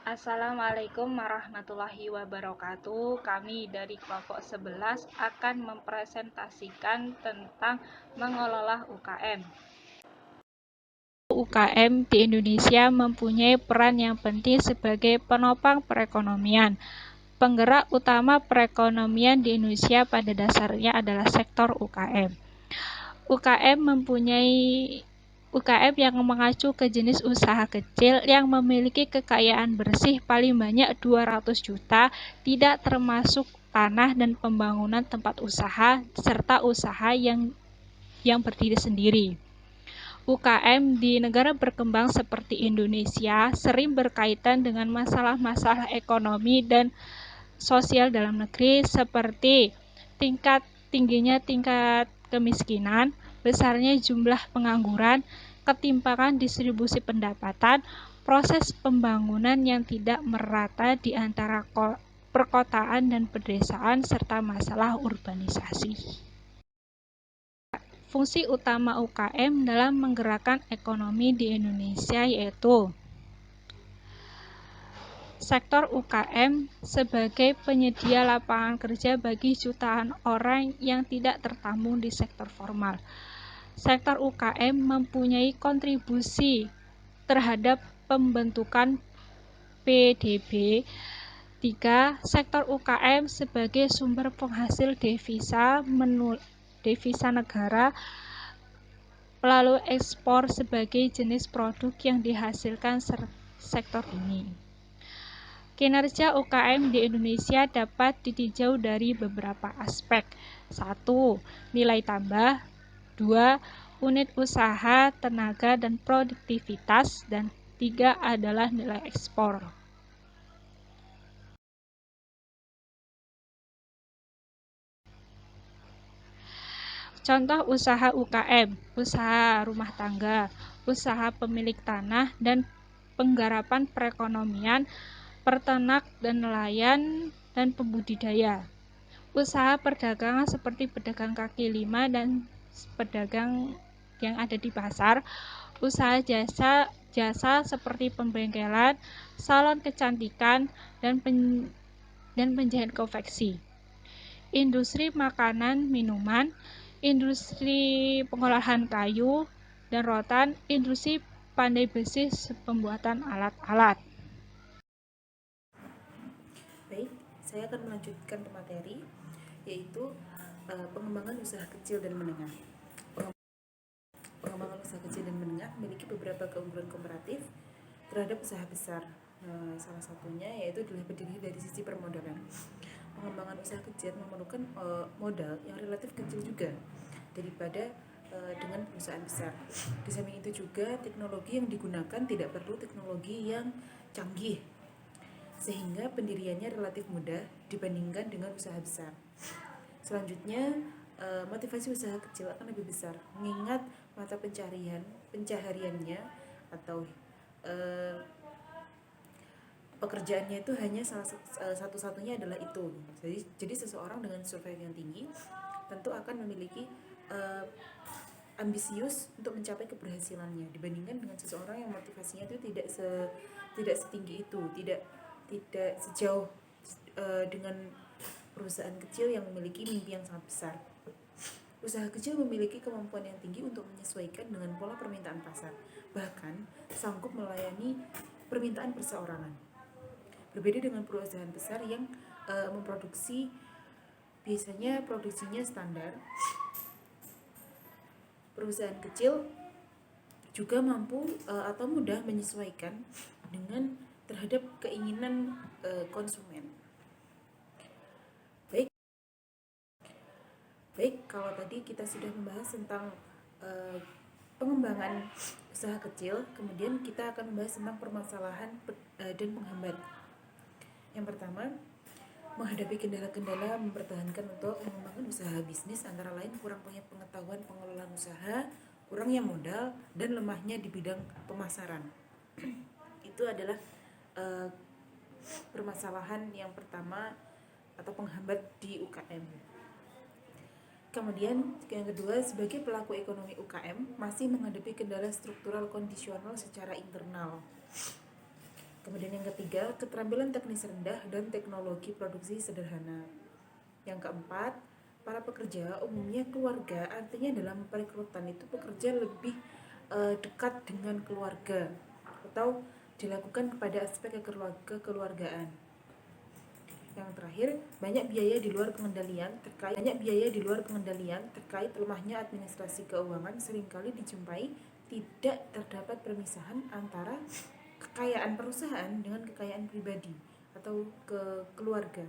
Assalamualaikum warahmatullahi wabarakatuh. Kami dari kelompok 11 akan mempresentasikan tentang mengelola UKM. UKM di Indonesia mempunyai peran yang penting sebagai penopang perekonomian. Penggerak utama perekonomian di Indonesia pada dasarnya adalah sektor UKM. UKM yang mengacu ke jenis usaha kecil yang memiliki kekayaan bersih paling banyak 200 juta, tidak termasuk tanah dan pembangunan tempat usaha, serta usaha yang berdiri sendiri. UKM di negara berkembang seperti Indonesia sering berkaitan dengan masalah-masalah ekonomi dan sosial dalam negeri seperti tingginya tingkat kemiskinan, besarnya jumlah pengangguran, ketimpangan distribusi pendapatan, proses pembangunan yang tidak merata di antara perkotaan dan pedesaan, serta masalah urbanisasi. Fungsi utama UKM dalam menggerakkan ekonomi di Indonesia yaitu sektor UKM sebagai penyedia lapangan kerja bagi jutaan orang yang tidak tertampung di sektor formal. Sektor UKM mempunyai kontribusi terhadap pembentukan PDB. 3. Sektor UKM sebagai sumber penghasil devisa negara melalui ekspor sebagai jenis produk yang dihasilkan sektor ini. Kinerja UKM di Indonesia dapat ditinjau dari beberapa aspek. 1. Nilai tambah. 2. Unit usaha, tenaga, dan produktivitas. Dan 3 adalah nilai ekspor. Contoh usaha UKM, usaha rumah tangga, usaha pemilik tanah, dan penggarapan perekonomian, peternak dan nelayan, dan pembudidaya. Usaha perdagangan seperti pedagang kaki lima dan pedagang yang ada di pasar. Usaha jasa seperti pembengkelan, salon kecantikan, dan penjahit konveksi. Industri makanan, minuman, industri pengolahan kayu dan rotan, industri pandai besi, pembuatan alat-alat. Baik, saya akan melanjutkan ke materi, yaitu pengembangan usaha kecil dan menengah. Pengembangan usaha kecil dan menengah memiliki beberapa keunggulan komparatif terhadap usaha besar. Salah satunya yaitu berdiri dari sisi permodalan. Pengembangan usaha kecil memerlukan modal yang relatif kecil juga daripada dengan perusahaan besar. Di samping itu juga teknologi yang digunakan tidak perlu teknologi yang canggih, sehingga pendiriannya relatif mudah dibandingkan dengan usaha besar. Selanjutnya, motivasi usaha kecil akan lebih besar, mengingat mata pencahariannya atau pekerjaannya itu hanya satu-satunya adalah itu. Jadi seseorang dengan survival yang tinggi tentu akan memiliki ambisius untuk mencapai keberhasilannya dibandingkan dengan seseorang yang motivasinya itu tidak setinggi itu, tidak sejauh dengan perusahaan kecil yang memiliki mimpi yang sangat besar. Usaha kecil memiliki kemampuan yang tinggi untuk menyesuaikan dengan pola permintaan pasar, bahkan sanggup melayani permintaan perseorangan. Berbeda dengan perusahaan besar yang memproduksi, biasanya produksinya standar. Perusahaan kecil juga mampu atau mudah menyesuaikan dengan terhadap keinginan konsumen. Baik, kalau tadi kita sudah membahas tentang pengembangan usaha kecil, kemudian kita akan membahas tentang permasalahan dan penghambat. Yang pertama, menghadapi kendala-kendala mempertahankan untuk mengembangkan usaha bisnis antara lain kurangnya pengetahuan pengelolaan usaha, kurangnya modal, dan lemahnya di bidang pemasaran. Itu adalah permasalahan yang pertama atau penghambat di UKM. Kemudian yang kedua, sebagai pelaku ekonomi UKM masih menghadapi kendala struktural kondisional secara internal. Kemudian yang ketiga, ketiga, keterampilan teknis rendah dan teknologi produksi sederhana. Yang keempat, para pekerja, umumnya keluarga, artinya dalam perekrutan itu pekerja lebih dekat dengan keluarga atau dilakukan kepada aspek kekeluargaan. Yang terakhir, banyak biaya di luar pengendalian terkait lemahnya administrasi keuangan seringkali dijumpai tidak terdapat permisahan antara kekayaan perusahaan dengan kekayaan pribadi atau keluarga.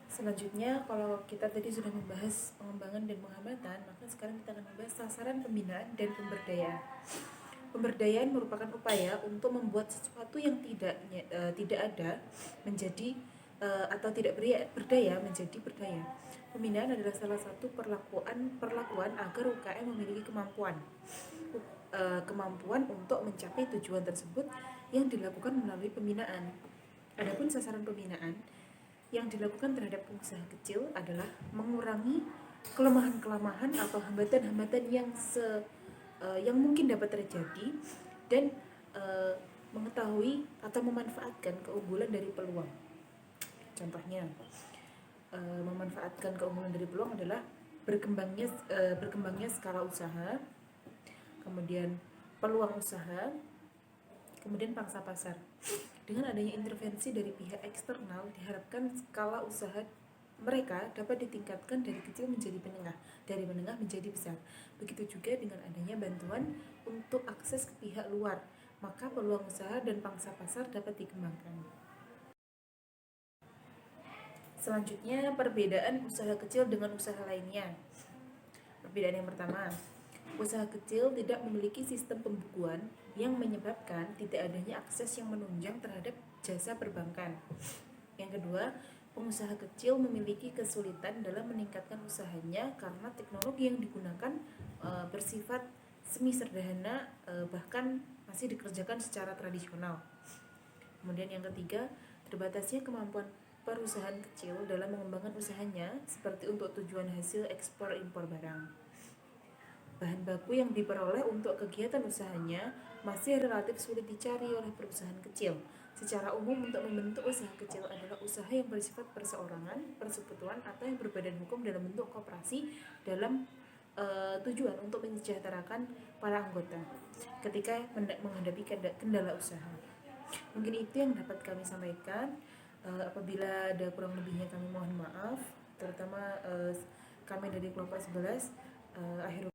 Selanjutnya, kalau kita tadi sudah membahas pengembangan dan penghambatan, maka sekarang kita akan membahas sasaran pembinaan dan pemberdayaan. Pemberdayaan merupakan upaya untuk membuat sesuatu yang tidak ada menjadi atau tidak berdaya menjadi berdaya. Pembinaan adalah salah satu perlakuan agar UKM memiliki kemampuan untuk mencapai tujuan tersebut yang dilakukan melalui pembinaan. Adapun sasaran pembinaan yang dilakukan terhadap pengusaha kecil adalah mengurangi kelemahan-kelemahan atau hambatan-hambatan yang mungkin dapat terjadi dan mengetahui atau memanfaatkan keunggulan dari peluang. Contohnya, memanfaatkan keunggulan dari peluang adalah berkembangnya skala usaha, kemudian peluang usaha, kemudian pangsa pasar. Dengan adanya intervensi dari pihak eksternal, diharapkan skala usaha mereka dapat ditingkatkan dari kecil menjadi menengah, dari menengah menjadi besar. Begitu juga dengan adanya bantuan untuk akses ke pihak luar, maka peluang usaha dan pangsa pasar dapat dikembangkan. Selanjutnya, perbedaan usaha kecil dengan usaha lainnya. Perbedaan yang pertama, usaha kecil tidak memiliki sistem pembukuan yang menyebabkan tidak adanya akses yang menunjang terhadap jasa perbankan. Yang kedua, pengusaha kecil memiliki kesulitan dalam meningkatkan usahanya karena teknologi yang digunakan bersifat semi sederhana, bahkan masih dikerjakan secara tradisional. Kemudian yang ketiga, terbatasnya kemampuan perusahaan kecil dalam mengembangkan usahanya seperti untuk tujuan hasil ekspor impor barang. Bahan baku yang diperoleh untuk kegiatan usahanya masih relatif sulit dicari oleh perusahaan kecil. Secara umum, untuk membentuk usaha kecil adalah usaha yang bersifat perseorangan, persekutuan, atau yang berbadan hukum dalam bentuk koperasi dalam tujuan untuk mensejahterakan para anggota ketika menghadapi kendala usaha. Mungkin itu yang dapat kami sampaikan. Apabila ada kurang lebihnya kami mohon maaf, terutama kami dari kelompok 11. Akhir